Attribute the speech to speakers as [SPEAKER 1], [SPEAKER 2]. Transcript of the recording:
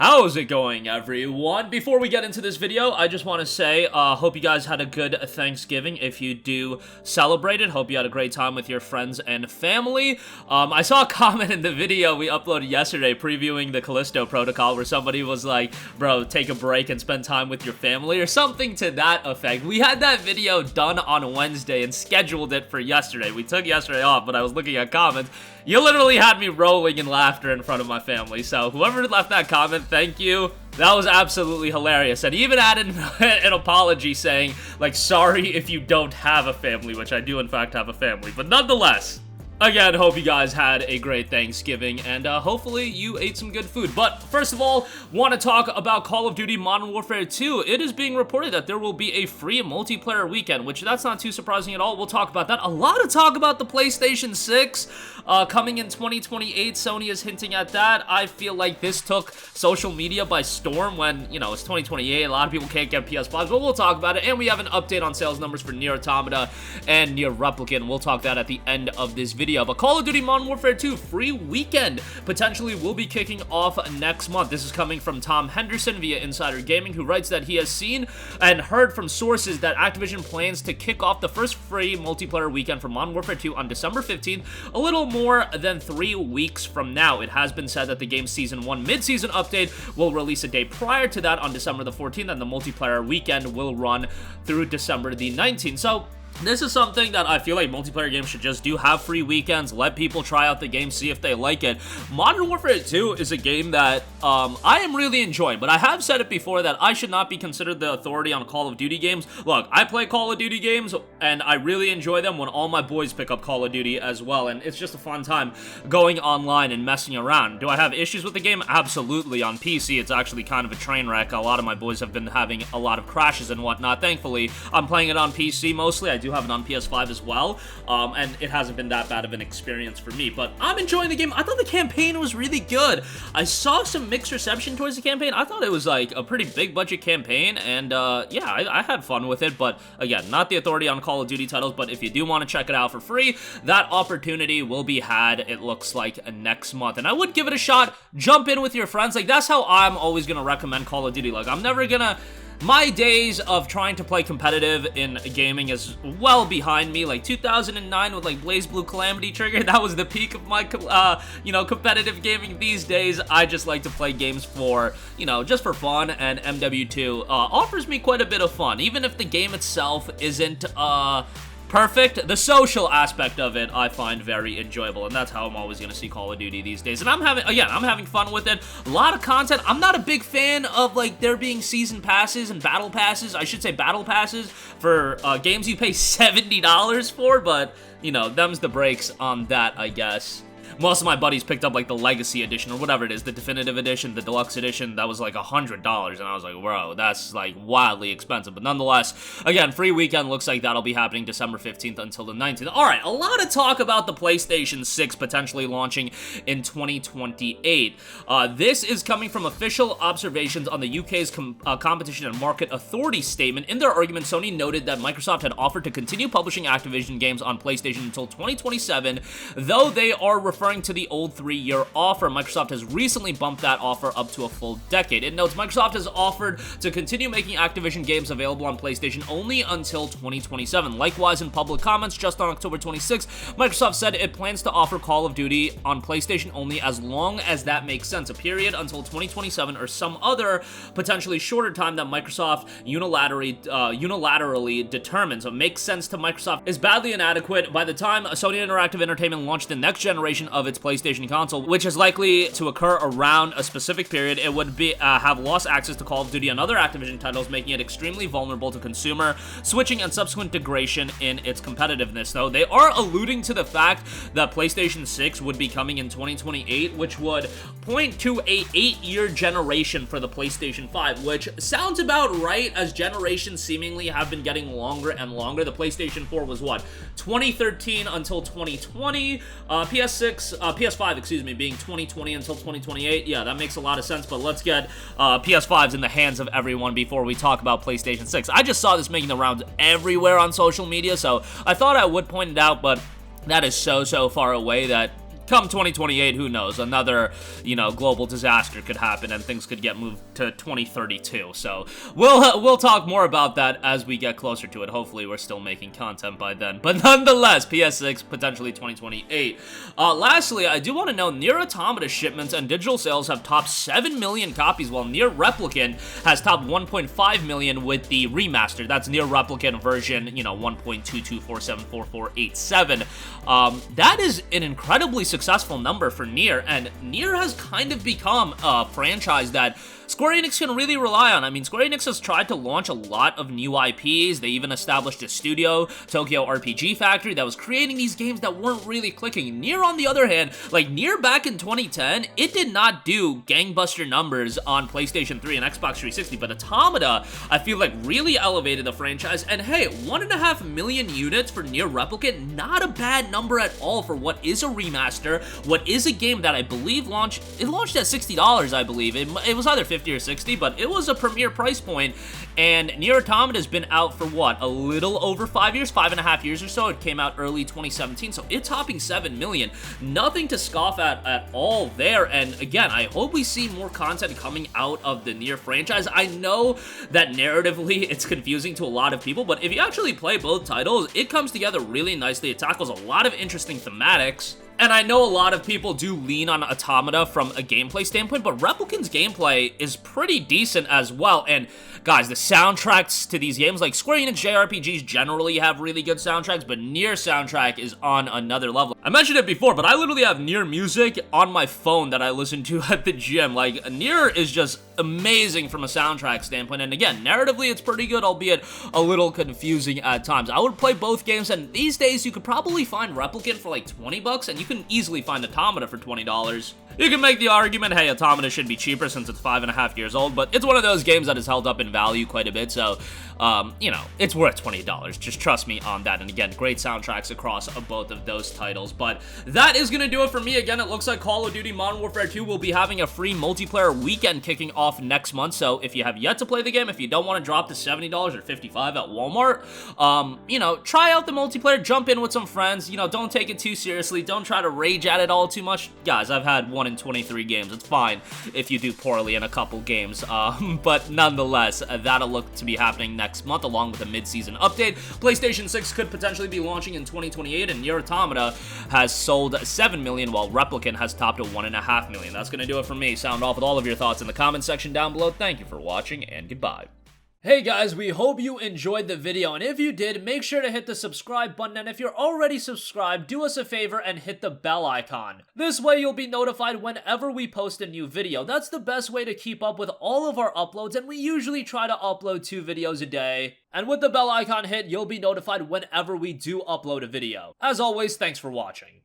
[SPEAKER 1] How's it going, everyone? Before we get into this video, I just want to say, hope you guys had a good Thanksgiving. If you do celebrate it, hope you had a great time with your friends and family. I saw a comment in the video we uploaded yesterday previewing the Callisto Protocol where somebody was like, bro, take a break and spend time with your family or something to that effect. We had that video done on Wednesday and scheduled it for yesterday. We took yesterday off, but I was looking at comments. You literally had me rolling in laughter in front of my family, so whoever left that comment, thank you. That was absolutely hilarious, and he even added an apology saying, like, sorry if you don't have a family, which I do in fact have a family, but nonetheless. Again, hope you guys had a great Thanksgiving, and hopefully you ate some good food. But first of all, want to talk about Call of Duty Modern Warfare 2. It is being reported that there will be a free multiplayer weekend, which that's not too surprising at all. We'll talk about that. A lot of talk about the PlayStation 6 coming in 2028. Sony is hinting at that. I feel like this took social media by storm when, you know, it's 2028. A lot of people can't get PS5s, but we'll talk about it. And we have an update on sales numbers for Nier Automata and Nier Replicant. We'll talk that at the end of this video. But Call of Duty Modern Warfare 2 free weekend potentially will be kicking off next month. This is coming from Tom Henderson via Insider Gaming, who writes that he has seen and heard from sources that Activision plans to kick off the first free multiplayer weekend for Modern Warfare 2 on December 15th, a little more than 3 weeks from now. It has been said that the game's Season 1 mid-season update will release a day prior to that on December the 14th, and the multiplayer weekend will run through December the 19th. So this is something that I feel like multiplayer games should just do. Have free weekends, let people try out the game, see if they like it. Modern Warfare 2 is a game that I am really enjoying, but I have said it before that I should not be considered the authority on Call of Duty games. Look, I play Call of Duty games, and I really enjoy them when all my boys pick up Call of Duty as well, and it's just a fun time going online and messing around. Do I have issues with the game? Absolutely. On PC, it's actually kind of a train wreck. A lot of my boys have been having a lot of crashes and whatnot. Thankfully, I'm playing it on PC mostly. I do have it on PS5 as well, and it hasn't been that bad of an experience for me, but I'm enjoying the game. I thought the campaign was really good. I saw some mixed reception towards the campaign. I thought it was like a pretty big budget campaign, and yeah, I had fun with it, but again, not the authority on Call of Duty titles, but if you do want to check it out for free, that opportunity will be had, it looks like, next month, and I would give it a shot. Jump in with your friends. Like, that's how I'm always gonna recommend Call of Duty. Like, I'm never gonna... My days of trying to play competitive in gaming is well behind me. Like 2009 with like BlazBlue Calamity Trigger, that was the peak of my, you know, competitive gaming. These days, I just like to play games for, you know, just for fun, and MW2 offers me quite a bit of fun. Even if the game itself isn't, perfect, the social aspect of it I find very enjoyable, and that's how I'm always gonna see Call of Duty these days. And I'm having fun with it. A lot of content. I'm not a big fan of like there being season passes and battle passes. I should say battle passes for games you pay $70 for, but you know, them's the breaks on that, I guess. Most of my buddies picked up like the Legacy Edition or whatever it is, the Definitive Edition, the Deluxe Edition, that was like $100, and I was like, bro, that's like wildly expensive. But nonetheless, again, free weekend looks like that'll be happening December 15th until the 19th. Alright, a lot of talk about the PlayStation 6 potentially launching in 2028. This is coming from official observations on the UK's Competition and Market Authority statement. In their argument, Sony noted that Microsoft had offered to continue publishing Activision games on PlayStation until 2027, though they are referring to the old 3-year offer. Microsoft has recently bumped that offer up to a full decade. It notes Microsoft has offered to continue making Activision games available on PlayStation only until 2027. Likewise, in public comments just on October 26th, Microsoft said it plans to offer Call of Duty on PlayStation only as long as that makes sense, a period until 2027 or some other potentially shorter time that Microsoft unilaterally determines. What makes sense to Microsoft is badly inadequate. By the time Sony Interactive Entertainment launched the next generation of its PlayStation console, which is likely to occur around a specific period, it would be have lost access to Call of Duty and other Activision titles, making it extremely vulnerable to consumer switching and subsequent degradation in its competitiveness. Though they are alluding to the fact that PlayStation 6 would be coming in 2028, which would point to a 8-year generation for the PlayStation 5, which sounds about right, as generations seemingly have been getting longer and longer. The PlayStation 4 was what, 2013 until 2020, PS5, excuse me, being 2020 until 2028. Yeah, that makes a lot of sense, but let's get PS5s in the hands of everyone before we talk about PlayStation 6. I just saw this making the rounds everywhere on social media, so I thought I would point it out, but that is so far away that come 2028, who knows? Another, global disaster could happen and things could get moved to 2032. So we'll talk more about that as we get closer to it. Hopefully, we're still making content by then. But nonetheless, PS6 potentially 2028. Lastly, I do want to know Nier Automata shipments and digital sales have topped 7 million copies, while Nier Replicant has topped 1.5 million with the remaster. That's Nier Replicant version, 1.22474487. That is an incredibly successful number for Nier, and Nier has kind of become a franchise that Square Enix can really rely on. I mean, Square Enix has tried to launch a lot of new IPs. They even established a studio, Tokyo RPG Factory, that was creating these games that weren't really clicking. Nier, on the other hand, like Nier back in 2010, it did not do gangbuster numbers on PlayStation 3 and Xbox 360, but Automata, I feel like, really elevated the franchise. And hey, 1.5 million units for Nier Replicant, not a bad number at all for what is a remaster, what is a game that I believe launched at $60, I believe. It was either 50 or 60, but it was a premier price point, and Nier Automata has been out for what, a little over 5 years, 5.5 years or so. It came out early 2017, so it's topping 7 million. Nothing to scoff at all there, and again, I hope we see more content coming out of the Nier franchise. I know that narratively it's confusing to a lot of people, but if you actually play both titles, it comes together really nicely. It tackles a lot of interesting thematics. And I know a lot of people do lean on Automata from a gameplay standpoint, but Replicant's gameplay is pretty decent as well. And guys, the soundtracks to these games, like Square Enix JRPGs generally have really good soundtracks, but Nier soundtrack is on another level. I mentioned it before, but I literally have Nier music on my phone that I listen to at the gym. Like, Nier is just amazing from a soundtrack standpoint, and again, narratively it's pretty good, albeit a little confusing at times. I would play both games, and these days you could probably find Replicant for like 20 bucks, and you can easily find Automata for $20. You can make the argument, hey, Automata should be cheaper since it's 5.5 years old, but it's one of those games that has held up in value quite a bit, so, it's worth $20. Just trust me on that. And again, great soundtracks across both of those titles. But that is going to do it for me. Again, it looks like Call of Duty Modern Warfare 2 will be having a free multiplayer weekend kicking off next month, so if you have yet to play the game, if you don't want to drop to $70 or $55 at Walmart, try out the multiplayer, jump in with some friends, don't take it too seriously, don't try to rage at it all too much. Guys, I've had 1 in 23 games. It's fine if you do poorly in a couple games, but nonetheless, that'll look to be happening next month along with a mid-season update. PlayStation 6 could potentially be launching in 2028, and Nier Automata has sold 7 million, while Replicant has topped at 1.5 million. That's going to do it for me. Sound off with all of your thoughts in the comment section down below. Thank you for watching, and goodbye. Hey guys, we hope you enjoyed the video, and if you did, make sure to hit the subscribe button, and if you're already subscribed, do us a favor and hit the bell icon. This way you'll be notified whenever we post a new video. That's the best way to keep up with all of our uploads, and we usually try to upload 2 videos a day. And with the bell icon hit, you'll be notified whenever we do upload a video. As always, thanks for watching.